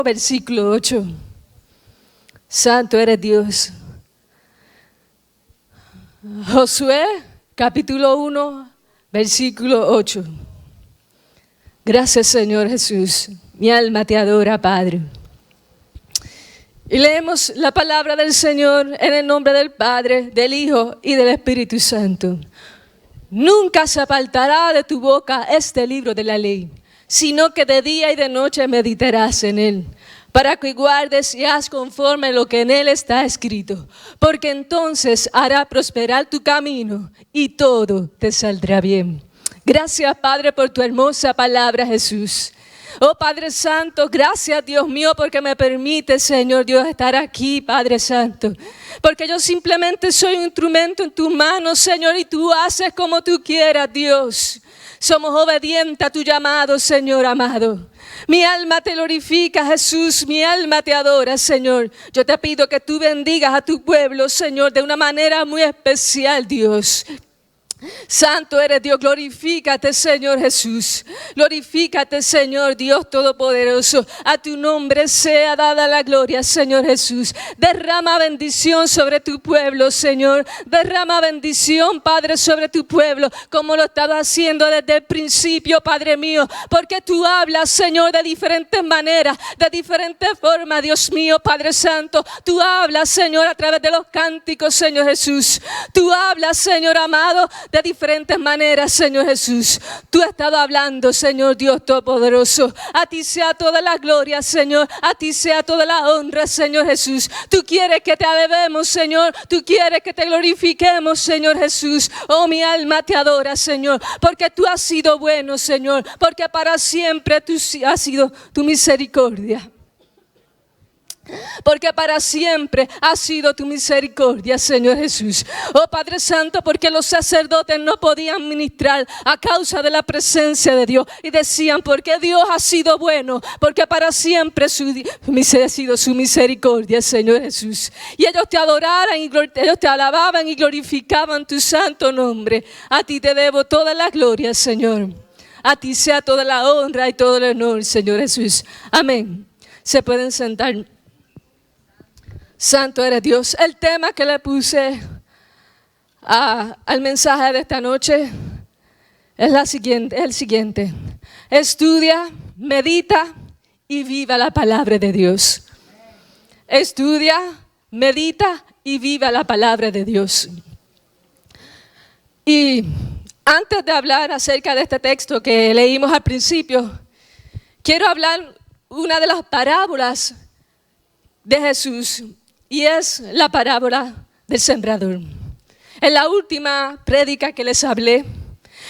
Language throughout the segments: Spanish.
Versículo 8. Santo eres Dios. Josué, capítulo 1, versículo 8. Gracias, Señor Jesús. Mi alma te adora, Padre. Y leemos la palabra del Señor en el nombre del Padre, del Hijo y del Espíritu Santo. Nunca se apartará de tu boca este libro de la ley, sino que de día y de noche meditarás en él, para que guardes y hagas conforme lo que en él está escrito, porque entonces hará prosperar tu camino y todo te saldrá bien. Gracias, Padre, por tu hermosa palabra, Jesús. Oh Padre Santo, gracias Dios mío porque me permite, Señor Dios, estar aquí, Padre Santo. Porque yo simplemente soy un instrumento en tus manos, Señor, y tú haces como tú quieras, Dios. Somos obedientes a tu llamado, Señor amado. Mi alma te glorifica, Jesús, mi alma te adora, Señor. Yo te pido que tú bendigas a tu pueblo, Señor, de una manera muy especial, Dios. Santo eres Dios, glorifícate, Señor Jesús. Glorifícate, Señor Dios Todopoderoso. A tu nombre sea dada la gloria, Señor Jesús. Derrama bendición sobre tu pueblo, Señor. Derrama bendición, Padre, sobre tu pueblo, como lo estaba haciendo desde el principio, Padre mío. Porque tú hablas, Señor, de diferentes maneras, de diferentes formas, Dios mío, Padre Santo. Tú hablas, Señor, a través de los cánticos, Señor Jesús. Tú hablas, Señor amado, de diferentes maneras, Señor Jesús. Tú has estado hablando, Señor Dios Todopoderoso. A ti sea toda la gloria, Señor. A ti sea toda la honra, Señor Jesús. Tú quieres que te alabemos, Señor. Tú quieres que te glorifiquemos, Señor Jesús. Oh, mi alma te adora, Señor. Porque tú has sido bueno, Señor. Porque para siempre tú has sido tu misericordia. Porque para siempre ha sido tu misericordia, Señor Jesús. Oh Padre Santo, porque los sacerdotes no podían ministrar a causa de la presencia de Dios. Y decían, porque Dios ha sido bueno, porque para siempre ha sido su misericordia, Señor Jesús. Y ellos te adoraban, ellos te alababan y glorificaban tu santo nombre. A ti te debo toda la gloria, Señor. A ti sea toda la honra y todo el honor, Señor Jesús. Amén. Se pueden sentar. Santo eres Dios. El tema que le puse al mensaje de esta noche es el siguiente. Estudia, medita y viva la palabra de Dios. Estudia, medita y viva la palabra de Dios. Y antes de hablar acerca de este texto que leímos al principio, quiero hablar una de las parábolas de Jesús. Y es la parábola del sembrador. En la última prédica que les hablé,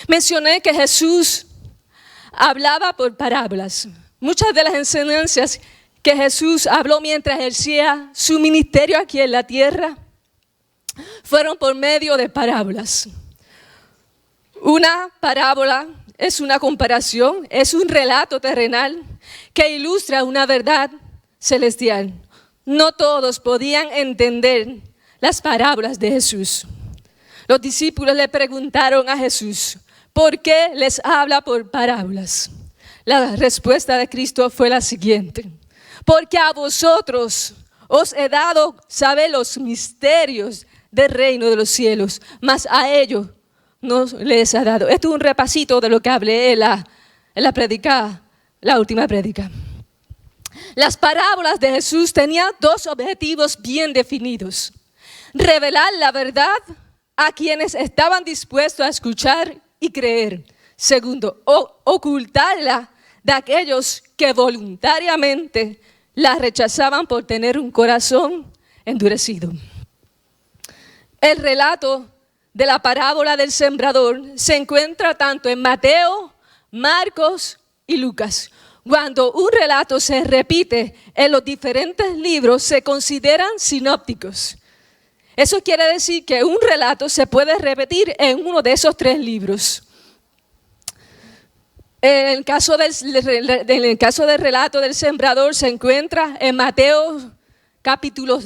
mencioné que Jesús hablaba por parábolas. Muchas de las enseñanzas que Jesús habló mientras ejercía su ministerio aquí en la tierra fueron por medio de parábolas. Una parábola es una comparación, es un relato terrenal que ilustra una verdad celestial. No todos podían entender las parábolas de Jesús. Los discípulos le preguntaron a Jesús, ¿por qué les habla por parábolas? La respuesta de Cristo fue la siguiente: porque a vosotros os he dado saber los misterios del reino de los cielos, mas a ellos no les ha dado. Esto es un repasito de lo que hablé en la última prédica. Las parábolas de Jesús tenían dos objetivos bien definidos: revelar la verdad a quienes estaban dispuestos a escuchar y creer. Segundo, ocultarla de aquellos que voluntariamente la rechazaban por tener un corazón endurecido. El relato de la parábola del sembrador se encuentra tanto en Mateo, Marcos y Lucas. Cuando un relato se repite en los diferentes libros, se consideran sinópticos. Eso quiere decir que un relato se puede repetir en uno de esos tres libros. En el caso del relato del sembrador se encuentra en Mateo capítulo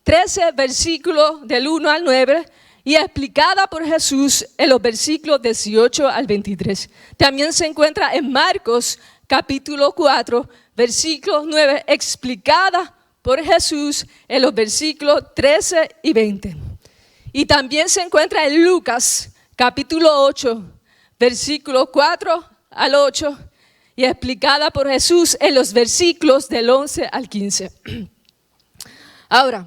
13, versículos del 1 al 9, y explicada por Jesús en los versículos 18 al 23. También se encuentra en Marcos capítulo 4, versículo 9, explicada por Jesús en los versículos 13 y 20. Y también se encuentra en Lucas, capítulo 8, versículo 4 al 8, y explicada por Jesús en los versículos del 11 al 15. Ahora,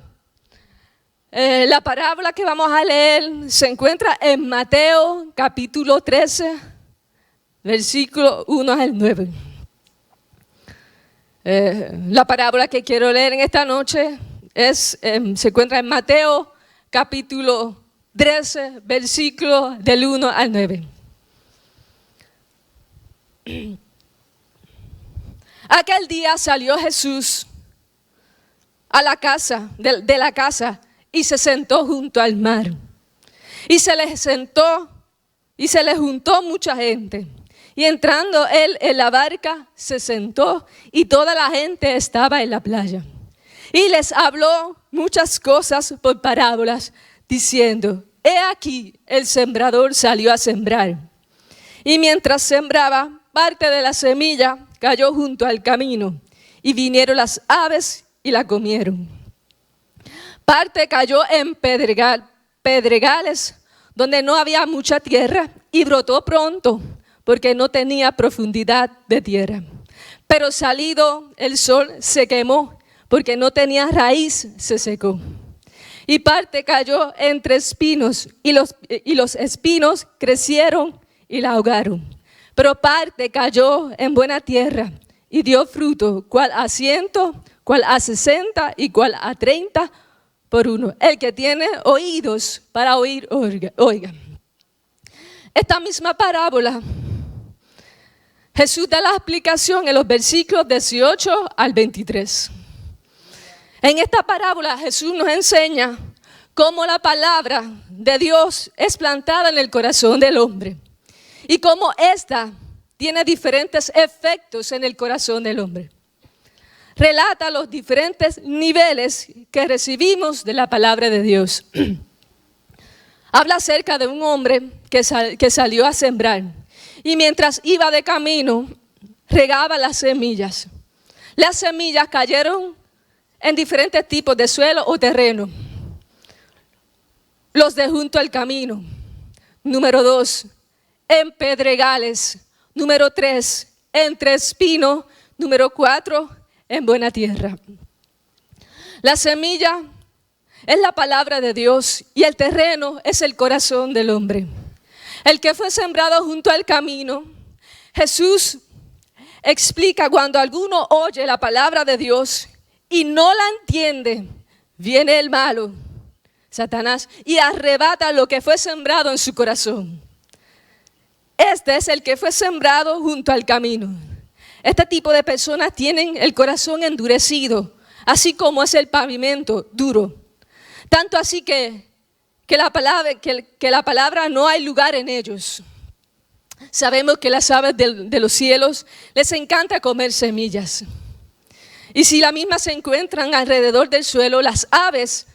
la parábola que vamos a leer se encuentra en Mateo, capítulo 13, versículo 1 al 9. La parábola que quiero leer en esta noche se encuentra en Mateo, capítulo 13, versículo del 1 al 9. Aquel día salió Jesús a la casa, de la casa, y se sentó junto al mar. Y se le juntó mucha gente. Y entrando él en la barca, se sentó, y toda la gente estaba en la playa. Y les habló muchas cosas por parábolas, diciendo: he aquí, el sembrador salió a sembrar. Y mientras sembraba, parte de la semilla cayó junto al camino, y vinieron las aves y la comieron. Parte cayó en pedregales, donde no había mucha tierra, y brotó pronto, porque no tenía profundidad de tierra. Pero salido el sol se quemó, porque no tenía raíz, se secó. Y parte cayó entre espinos, y los espinos crecieron y la ahogaron. Pero parte cayó en buena tierra, y dio fruto, cual a 100, cual a 60 y cual a 30 por uno. El que tiene oídos para oír, oiga. Esta misma parábola, Jesús da la explicación en los versículos 18 al 23. En esta parábola Jesús nos enseña cómo la palabra de Dios es plantada en el corazón del hombre y cómo ésta tiene diferentes efectos en el corazón del hombre. Relata los diferentes niveles que recibimos de la palabra de Dios. Habla acerca de un hombre que salió a sembrar y mientras iba de camino regaba las semillas. Las semillas cayeron en diferentes tipos de suelo o terreno. Los de junto al camino. Número 2, en pedregales. Número 3, entre espinos. Número 4, en buena tierra. La semilla es la palabra de Dios y el terreno es el corazón del hombre. El que fue sembrado junto al camino, Jesús explica cuando alguno oye la palabra de Dios y no la entiende, viene el malo, Satanás, y arrebata lo que fue sembrado en su corazón. Este es el que fue sembrado junto al camino. Este tipo de personas tienen el corazón endurecido, así como es el pavimento duro. Tanto así que la palabra no hay lugar en ellos. Sabemos que las aves de los cielos les encanta comer semillas. Y si las mismas se encuentran alrededor del suelo, las aves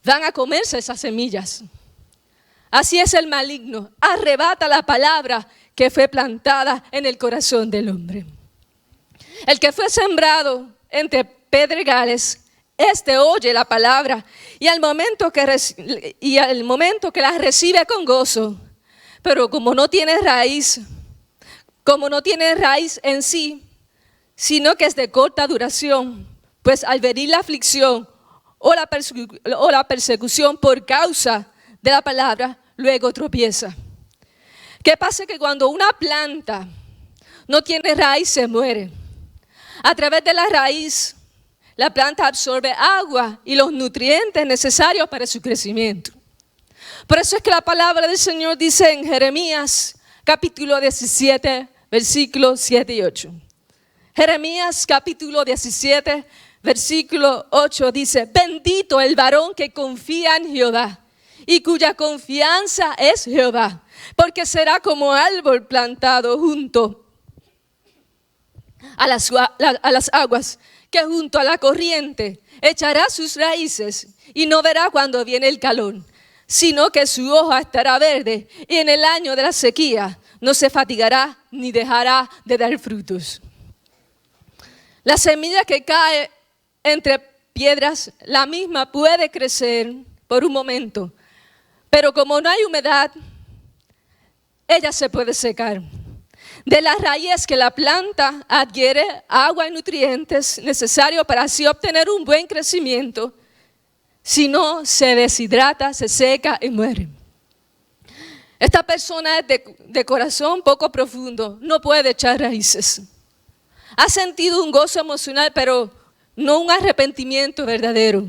van a comerse esas semillas. Así es el maligno, arrebata la palabra que fue plantada en el corazón del hombre. El que fue sembrado entre pedregales, este oye la palabra y al momento que la recibe con gozo, pero como no tiene raíz en sí, sino que es de corta duración, pues al venir la aflicción o la persecución por causa de la palabra, luego tropieza. ¿Qué pasa? Que cuando una planta no tiene raíz, se muere. A través de la raíz, la planta absorbe agua y los nutrientes necesarios para su crecimiento. Por eso es que la palabra del Señor dice en Jeremías, capítulo 17, versículos 7 y 8. Jeremías, capítulo 17, versículo 8 dice: bendito el varón que confía en Jehová y cuya confianza es Jehová, porque será como árbol plantado junto a las aguas, que junto a la corriente echará sus raíces y no verá cuando viene el calor, sino que su hoja estará verde y en el año de la sequía no se fatigará ni dejará de dar frutos. La semilla que cae entre piedras, la misma puede crecer por un momento, pero como no hay humedad, ella se puede secar. De la raíz que la planta adquiere agua y nutrientes necesarios para así obtener un buen crecimiento. Si no, se deshidrata, se seca y muere. Esta persona es de corazón poco profundo, no puede echar raíces. Ha sentido un gozo emocional, pero no un arrepentimiento verdadero.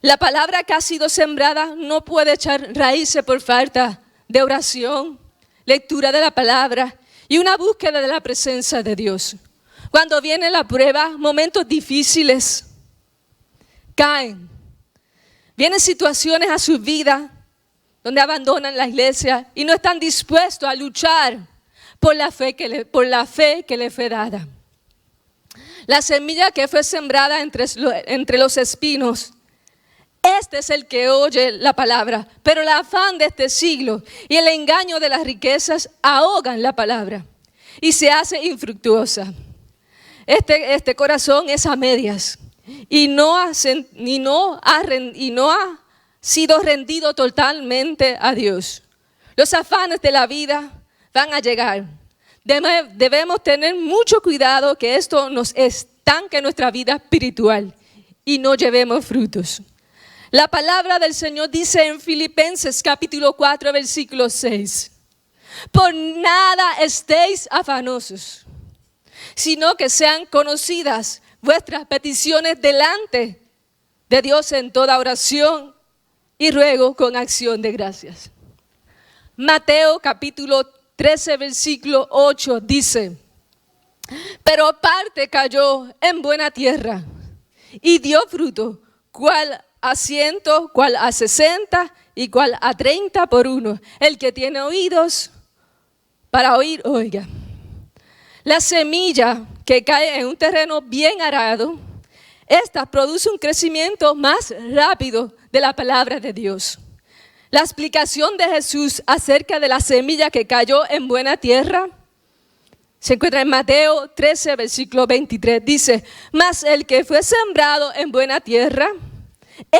La palabra que ha sido sembrada no puede echar raíces por falta de oración, lectura de la palabra y una búsqueda de la presencia de Dios. Cuando viene la prueba, momentos difíciles, caen. Vienen situaciones a su vida donde abandonan la iglesia y no están dispuestos a luchar por la fe que le fue dada. La semilla que fue sembrada entre los espinos, este es el que oye la palabra, pero el afán de este siglo y el engaño de las riquezas ahogan la palabra y se hace infructuosa. Este corazón es a medias y no ha sido rendido totalmente a Dios. Los afanes de la vida van a llegar. Debemos tener mucho cuidado que esto nos estanque nuestra vida espiritual y no llevemos frutos. La palabra del Señor dice en Filipenses capítulo 4, versículo 6. Por nada estéis afanosos, sino que sean conocidas vuestras peticiones delante de Dios en toda oración y ruego con acción de gracias. Mateo capítulo 13, versículo 8 dice, pero parte cayó en buena tierra y dio fruto, cual a 100, cual a 60 y cual a 30 por uno. El que tiene oídos para oír, oiga. La semilla que cae en un terreno bien arado, esta produce un crecimiento más rápido de la palabra de Dios. La explicación de Jesús acerca de la semilla que cayó en buena tierra se encuentra en Mateo 13, versículo 23. Dice, mas el que fue sembrado en buena tierra,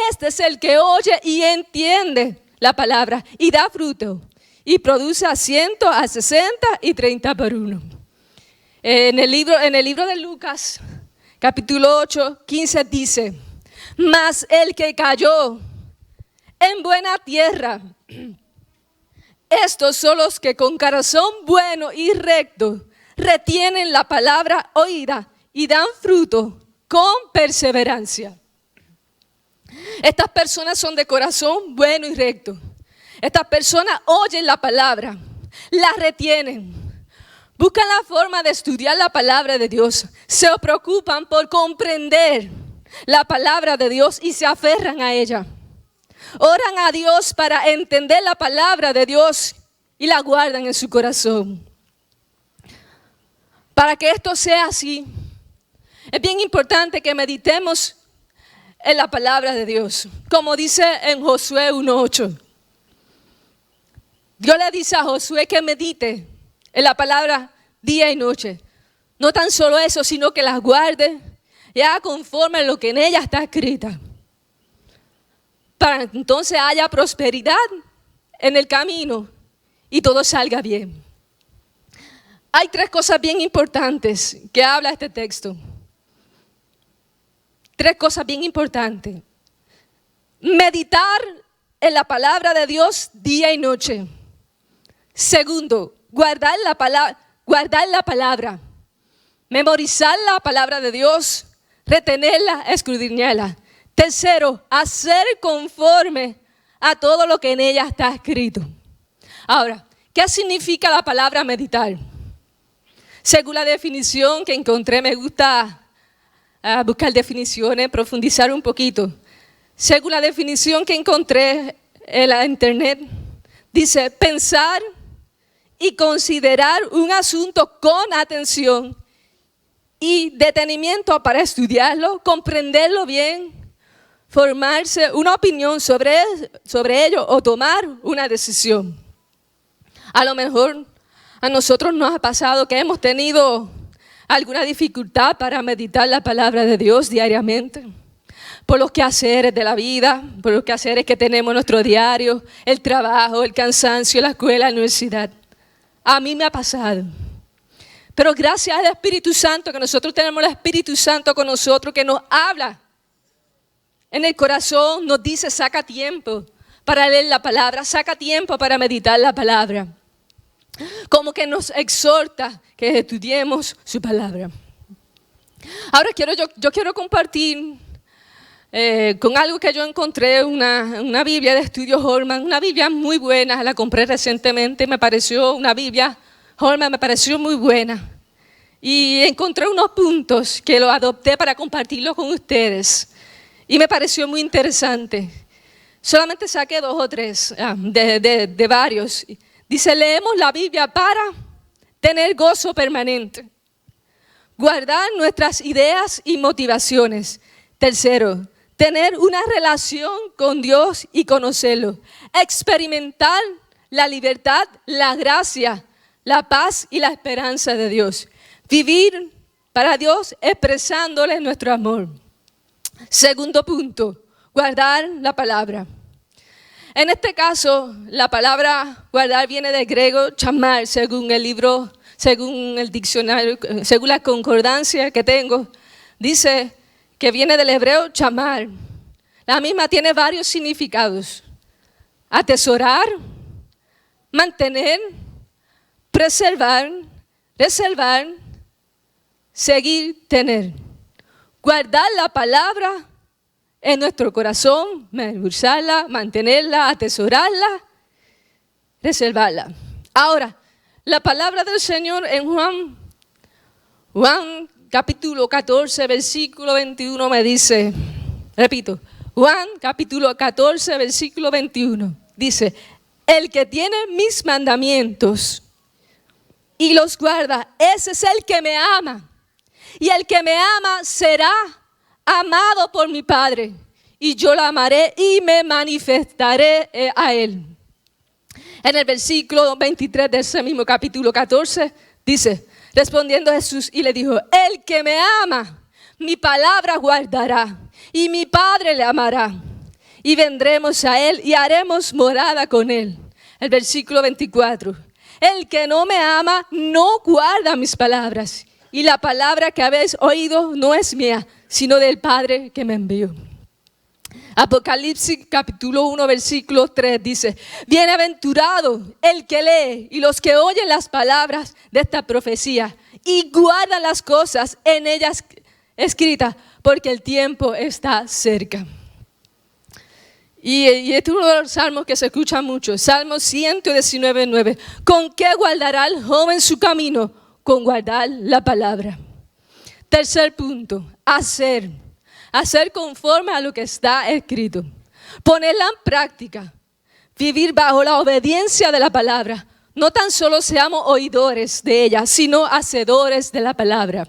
este es el que oye y entiende la palabra y da fruto y produce a 100, a 60 y 30 por uno. En el libro de Lucas, capítulo 8, 15 dice, mas el que cayó en buena tierra, estos son los que con corazón bueno y recto retienen la palabra oída y dan fruto con perseverancia. Estas personas son de corazón bueno y recto. Estas personas oyen la palabra, la retienen, buscan la forma de estudiar la palabra de Dios, se preocupan por comprender la palabra de Dios y se aferran a ella. Oran a Dios para entender la palabra de Dios y la guardan en su corazón. Para que esto sea así, es bien importante que meditemos en la palabra de Dios. Como dice en Josué 1:8. Dios le dice a Josué que medite en la palabra día y noche. No tan solo eso, sino que las guarde y haga conforme a lo que en ella está escrita. Para que entonces haya prosperidad en el camino y todo salga bien. Hay 3 cosas bien importantes que habla este texto. 3 cosas bien importantes. Meditar en la palabra de Dios día y noche. Segundo, guardar la palabra. Memorizar la palabra de Dios, retenerla, escudriñarla. Tercero, hacer conforme a todo lo que en ella está escrito. Ahora, ¿qué significa la palabra meditar? Según la definición que encontré, me gusta buscar definiciones, profundizar un poquito. Según la definición que encontré en la internet, dice pensar y considerar un asunto con atención y detenimiento para estudiarlo, comprenderlo bien, formarse una opinión sobre ello o tomar una decisión. A lo mejor a nosotros nos ha pasado que hemos tenido alguna dificultad para meditar la palabra de Dios diariamente? Por los quehaceres de la vida, por los quehaceres que tenemos en nuestro diario, el trabajo, el cansancio, la escuela, la universidad. A mí me ha pasado. Pero gracias al Espíritu Santo, que nosotros tenemos el Espíritu Santo con nosotros, que nos habla en el corazón, nos dice, saca tiempo para leer la palabra, saca tiempo para meditar la palabra. Como que nos exhorta que estudiemos su palabra. Ahora yo quiero compartir con algo que yo encontré, una Biblia de estudio Holman, una Biblia muy buena, la compré recientemente, me pareció muy buena. Y encontré unos puntos que los adopté para compartirlos con ustedes. Y me pareció muy interesante. Solamente saqué 2 o 3 de varios. Dice, leemos la Biblia para tener gozo permanente. Guardar nuestras ideas y motivaciones. Tercero, tener una relación con Dios y conocerlo. Experimentar la libertad, la gracia, la paz y la esperanza de Dios. Vivir para Dios expresándole nuestro amor. Segundo punto, guardar la palabra. En este caso, la palabra guardar viene del griego chamar, según el libro, según el diccionario, según la concordancia que tengo, dice que viene del hebreo chamar. La misma tiene varios significados: atesorar, mantener, preservar, reservar, seguir, tener. Guardar la palabra en nuestro corazón, usarla, mantenerla, atesorarla, reservarla. Ahora, la palabra del Señor en Juan capítulo 14, versículo 21 me dice, repito, Juan capítulo 14, versículo 21, dice, el que tiene mis mandamientos y los guarda, ese es el que me ama. Y el que me ama será amado por mi Padre, y yo lo amaré y me manifestaré a él. En el versículo 23 de ese mismo capítulo 14 dice, respondiendo Jesús y le dijo, el que me ama, mi palabra guardará, y mi Padre le amará, y vendremos a él y haremos morada con él. El versículo 24, el que no me ama no guarda mis palabras, y la palabra que habéis oído no es mía, sino del Padre que me envió. Apocalipsis capítulo 1 versículo 3 dice, bienaventurado el que lee y los que oyen las palabras de esta profecía y guardan las cosas en ellas escritas, porque el tiempo está cerca. Y este es uno de los salmos que se escucha mucho, Salmo 119:9. ¿Con qué guardará el joven su camino? Con guardar la palabra. Tercer punto, hacer conforme a lo que está escrito. Ponerla en práctica. Vivir bajo la obediencia de la palabra. No tan solo seamos oidores de ella, sino hacedores de la palabra.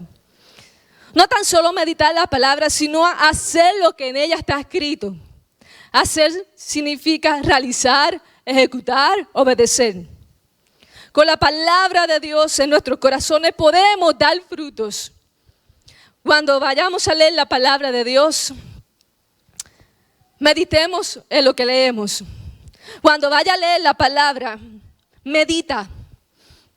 No tan solo meditar la palabra, sino hacer lo que en ella está escrito. Hacer significa realizar, ejecutar, obedecer. Con la palabra de Dios en nuestros corazones podemos dar frutos. Cuando vayamos a leer la palabra de Dios, meditemos en lo que leemos. Cuando vaya a leer la palabra, medita.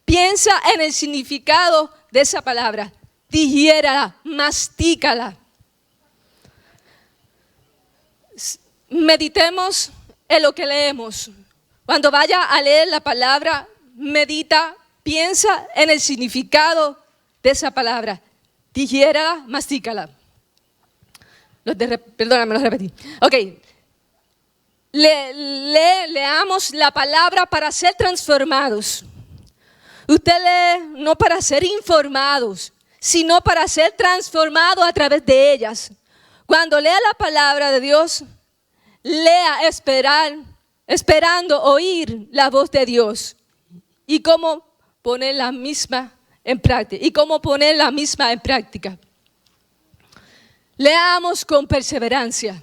Piensa en el significado de esa palabra. Digiérala, mastícala. Meditemos en lo que leemos. Cuando vaya a leer la palabra, medita, piensa en el significado de esa palabra. Digiérala, mastícala. Perdóname, lo repetí. Ok. Leamos la palabra para ser transformados. Usted lee no para ser informados, sino para ser transformados a través de ellas. Cuando lea la palabra de Dios, lea esperando oír la voz de Dios. Y cómo poner la misma en práctica. Leamos con perseverancia.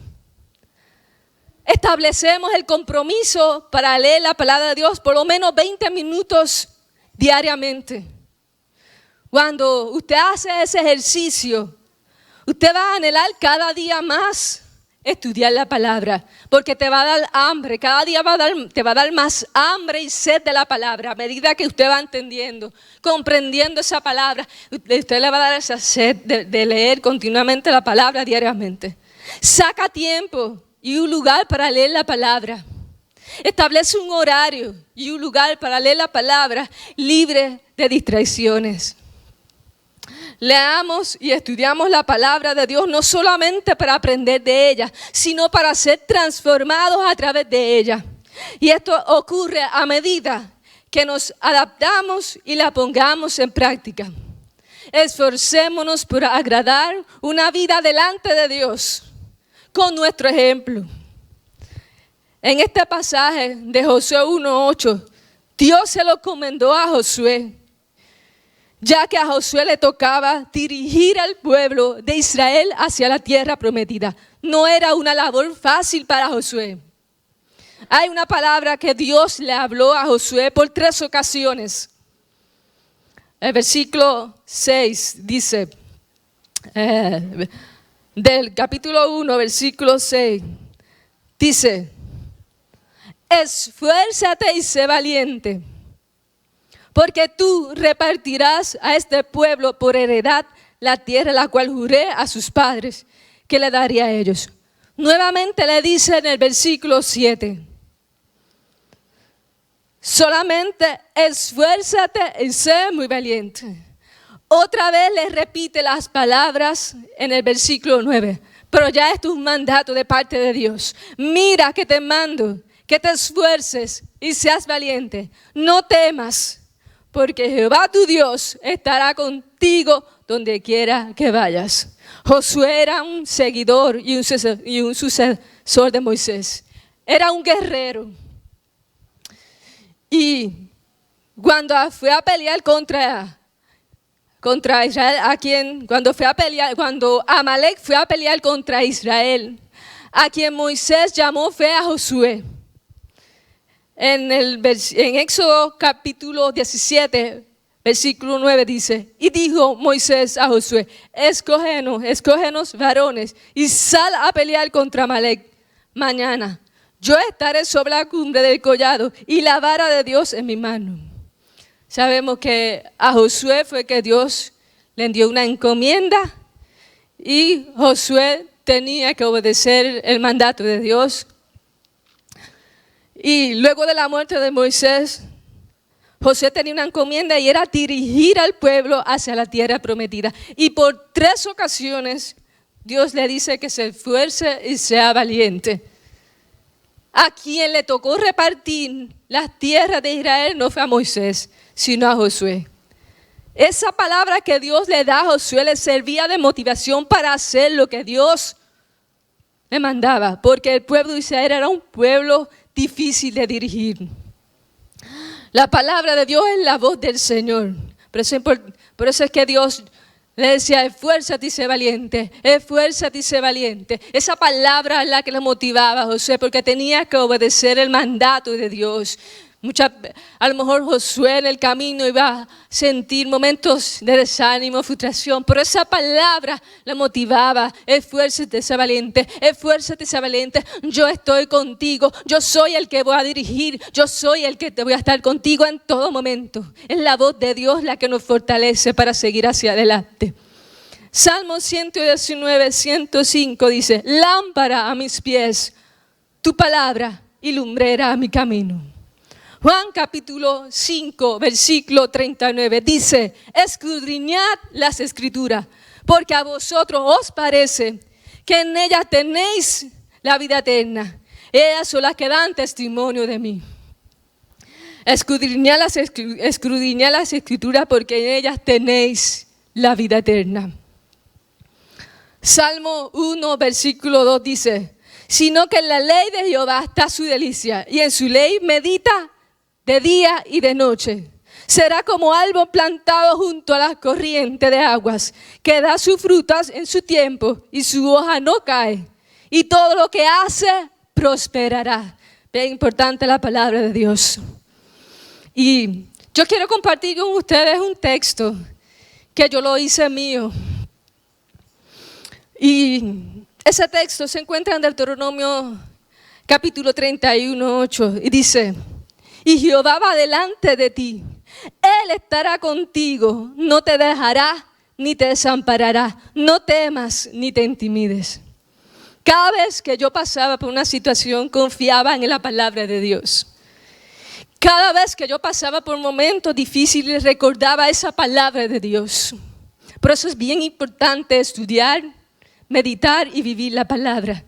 Establecemos el compromiso para leer la palabra de Dios por lo menos 20 minutos diariamente. Cuando usted hace ese ejercicio, usted va a anhelar cada día más estudiar la palabra, porque te va a dar hambre, cada día te va a dar más hambre y sed de la palabra. A medida que usted va entendiendo, comprendiendo esa palabra, usted le va a dar esa sed de leer continuamente la palabra diariamente. Saca tiempo y un lugar para leer la palabra. Establece un horario y un lugar para leer la palabra libre de distracciones. Leamos y estudiamos la palabra de Dios no solamente para aprender de ella, sino para ser transformados a través de ella. Y esto ocurre a medida que nos adaptamos y la pongamos en práctica. Esforcémonos por agradar una vida delante de Dios con nuestro ejemplo. En este pasaje de Josué 1:8, Dios se lo encomendó a Josué, ya que a Josué le tocaba dirigir al pueblo de Israel hacia la tierra prometida. No era una labor fácil para Josué. Hay una palabra que Dios le habló a Josué por 3 ocasiones. El versículo 6 dice, del capítulo 1, versículo 6, dice: esfuérzate y sé valiente, porque tú repartirás a este pueblo por heredad la tierra la cual juré a sus padres que le daría a ellos. Nuevamente le dice en el versículo 7, solamente esfuérzate y sé muy valiente. Otra vez le repite las palabras en el versículo 9, pero ya esto es un mandato de parte de Dios. Mira que te mando, que te esfuerces y seas valiente. No temas, porque Jehová tu Dios estará contigo donde quiera que vayas. Josué era un seguidor y un sucesor de Moisés. Era un guerrero. Y cuando fue a pelear contra Israel, cuando Amalek fue a pelear contra Israel, a quien Moisés llamó fue a Josué. En Éxodo capítulo 17, versículo 9 dice: y dijo Moisés a Josué, escógenos varones y sal a pelear contra Amalek mañana. Yo estaré sobre la cumbre del collado y la vara de Dios en mi mano. Sabemos que a Josué fue que Dios le dio una encomienda y Josué tenía que obedecer el mandato de Dios. Y luego de la muerte de Moisés, Josué tenía una encomienda y era dirigir al pueblo hacia la tierra prometida. Y por 3 ocasiones Dios le dice que se esfuerce y sea valiente. A quien le tocó repartir las tierras de Israel no fue a Moisés, sino a Josué. Esa palabra que Dios le da a Josué le servía de motivación para hacer lo que Dios le mandaba, porque el pueblo de Israel era un pueblo difícil de dirigir. La palabra de Dios es la voz del Señor. Por eso es que Dios le decía: esfuérzate y sé valiente, esfuérzate y sé valiente. Esa palabra es la que le motivaba a Josué, porque tenía que obedecer el mandato de Dios. A lo mejor Josué en el camino iba a sentir momentos de desánimo, frustración, pero esa palabra le motivaba: esfuérzate, sé valiente, esfuérzate, sé valiente. Yo estoy contigo, yo soy el que voy a dirigir, yo soy el que te voy a estar contigo en todo momento. Es la voz de Dios la que nos fortalece para seguir hacia adelante. Salmo 119, 105 dice: lámpara a mis pies, tu palabra y lumbrera a mi camino. Juan capítulo 5, versículo 39 dice: escudriñad las escrituras, porque a vosotros os parece que en ellas tenéis la vida eterna. Ellas son las que dan testimonio de mí. Escudriñad las escrituras, porque en ellas tenéis la vida eterna. Salmo 1, versículo 2 dice: sino que en la ley de Jehová está su delicia, y en su ley medita de día y de noche. Será como árbol plantado junto a las corrientes de aguas, que da sus frutas en su tiempo y su hoja no cae. Y todo lo que hace prosperará. Bien importante la palabra de Dios. Y yo quiero compartir con ustedes un texto que yo lo hice mío. Y ese texto se encuentra en Deuteronomio capítulo 31, 8, y dice: y Jehová va delante de ti, Él estará contigo, no te dejará ni te desamparará, no temas ni te intimides. Cada vez que yo pasaba por una situación, confiaba en la palabra de Dios. Cada vez que yo pasaba por momentos difíciles, recordaba esa palabra de Dios. Por eso es bien importante estudiar, meditar y vivir la palabra.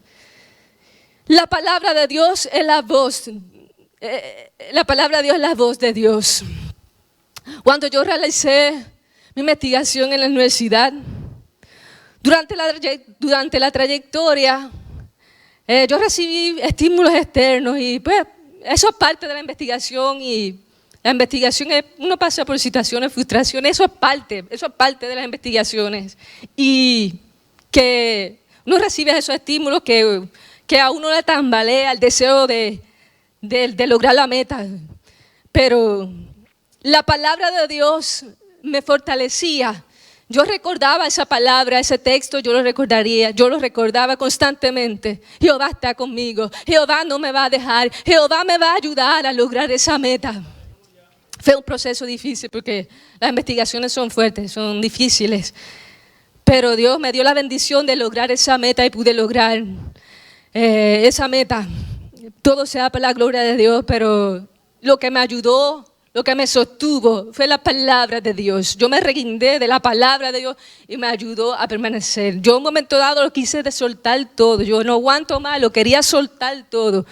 La palabra de Dios es la voz. La palabra de Dios es la voz de Dios. Cuando yo realicé mi investigación en la universidad, durante la trayectoria, yo recibí estímulos externos y pues eso es parte de la investigación, y la investigación es, uno pasa por situaciones, frustraciones, eso es parte de las investigaciones, y que uno recibe esos estímulos que a uno le tambalea el deseo de lograr la meta, pero la palabra de Dios me fortalecía. Yo recordaba esa palabra, ese texto, yo lo recordaba constantemente. Jehová está conmigo, Jehová no me va a dejar, Jehová me va a ayudar a lograr esa meta. Fue un proceso difícil porque las investigaciones son fuertes, son difíciles, pero Dios me dio la bendición de lograr esa meta y pude lograr esa meta. Todo sea para la gloria de Dios, pero lo que me ayudó, lo que me sostuvo fue la palabra de Dios. Yo me reguindé de la palabra de Dios y me ayudó a permanecer. Yo en un momento dado lo quise de soltar todo. Yo no aguanto más, lo quería soltar todo.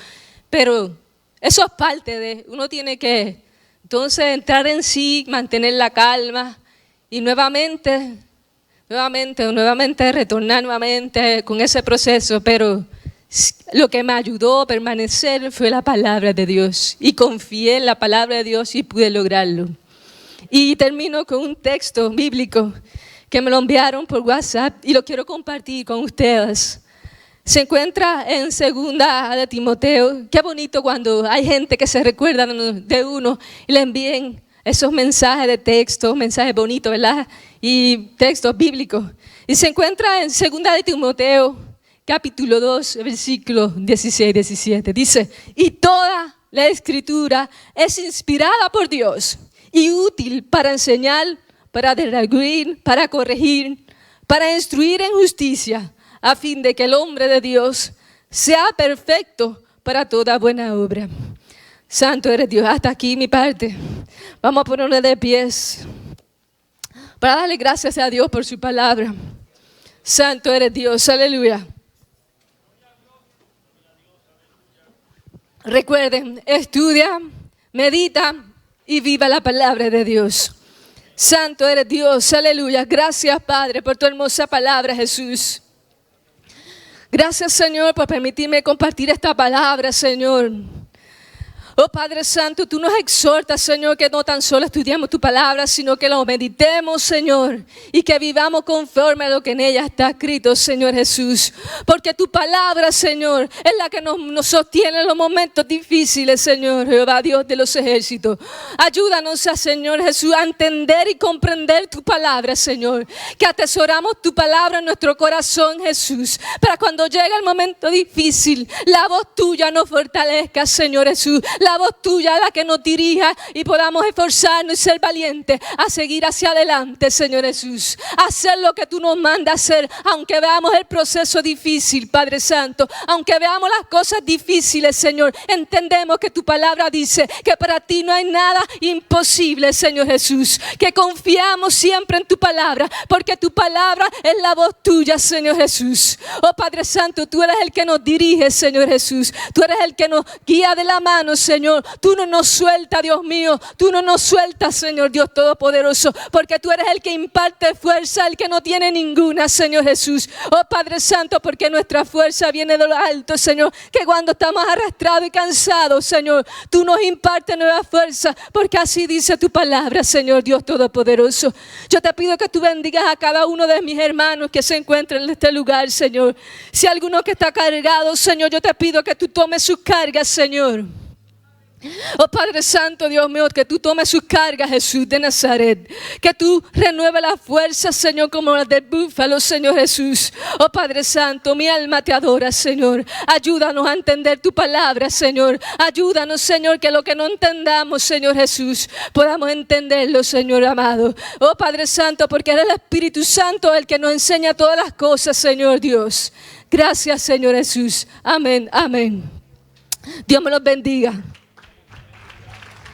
Pero eso es parte de, uno tiene que entonces entrar en sí, mantener la calma y nuevamente retornar nuevamente con ese proceso, pero lo que me ayudó a permanecer fue la palabra de Dios, y confié en la palabra de Dios y pude lograrlo. Y termino con un texto bíblico que me lo enviaron por WhatsApp y lo quiero compartir con ustedes. Se encuentra en 2 de Timoteo. Qué bonito cuando hay gente que se recuerda de uno y le envíen esos mensajes de texto, mensajes bonitos, ¿verdad? Y textos bíblicos. Y se encuentra en 2 de Timoteo capítulo 2, versículos 16 y 17. Dice: y toda la escritura es inspirada por Dios y útil para enseñar, para redarguir, para corregir, para instruir en justicia, a fin de que el hombre de Dios sea perfecto para toda buena obra. Santo eres Dios. Hasta aquí mi parte. Vamos a ponernos de pies para darle gracias a Dios por su palabra. Santo eres Dios. Aleluya. Recuerden, estudia, medita y viva la palabra de Dios. Santo eres Dios, aleluya. Gracias, Padre, por tu hermosa palabra, Jesús. Gracias, Señor, por permitirme compartir esta palabra, Señor. Oh Padre Santo, tú nos exhortas, Señor, que no tan solo estudiemos tu palabra, sino que lo meditemos, Señor, y que vivamos conforme a lo que en ella está escrito, Señor Jesús. Porque tu palabra, Señor, es la que nos sostiene en los momentos difíciles, Señor, Jehová, Dios de los ejércitos. Ayúdanos, Señor Jesús, a entender y comprender tu palabra, Señor. Que atesoramos tu palabra en nuestro corazón, Jesús, para cuando llegue el momento difícil, la voz tuya nos fortalezca, Señor Jesús. La voz tuya es la que nos dirija y podamos esforzarnos y ser valientes a seguir hacia adelante, Señor Jesús. Hacer lo que tú nos mandas hacer, aunque veamos el proceso difícil, Padre Santo. Aunque veamos las cosas difíciles, Señor, entendemos que tu palabra dice que para ti no hay nada imposible, Señor Jesús. Que confiamos siempre en tu palabra, porque tu palabra es la voz tuya, Señor Jesús. Oh Padre Santo, tú eres el que nos dirige, Señor Jesús. Tú eres el que nos guía de la mano, Señor. Tú no nos sueltas, Dios mío. Tú no nos sueltas, Señor Dios Todopoderoso, porque tú eres el que imparte fuerza, el que no tiene ninguna, Señor Jesús. Oh Padre Santo, porque nuestra fuerza viene de lo alto, Señor, que cuando estamos arrastrados y cansados, Señor, tú nos impartes nueva fuerza, porque así dice tu palabra, Señor Dios Todopoderoso. Yo te pido que tú bendigas a cada uno de mis hermanos que se encuentran en este lugar, Señor. Si alguno que está cargado, Señor, yo te pido que tú tomes sus cargas, Señor. Oh Padre Santo, Dios mío, que tú tomes sus cargas, Jesús de Nazaret. Que tú renueves las fuerzas, Señor, como las del búfalo, Señor Jesús. Oh Padre Santo, mi alma te adora, Señor. Ayúdanos a entender tu palabra, Señor. Ayúdanos, Señor, que lo que no entendamos, Señor Jesús, podamos entenderlo, Señor amado. Oh Padre Santo, porque eres el Espíritu Santo el que nos enseña todas las cosas, Señor Dios. Gracias, Señor Jesús. Amén, amén. Dios me los bendiga.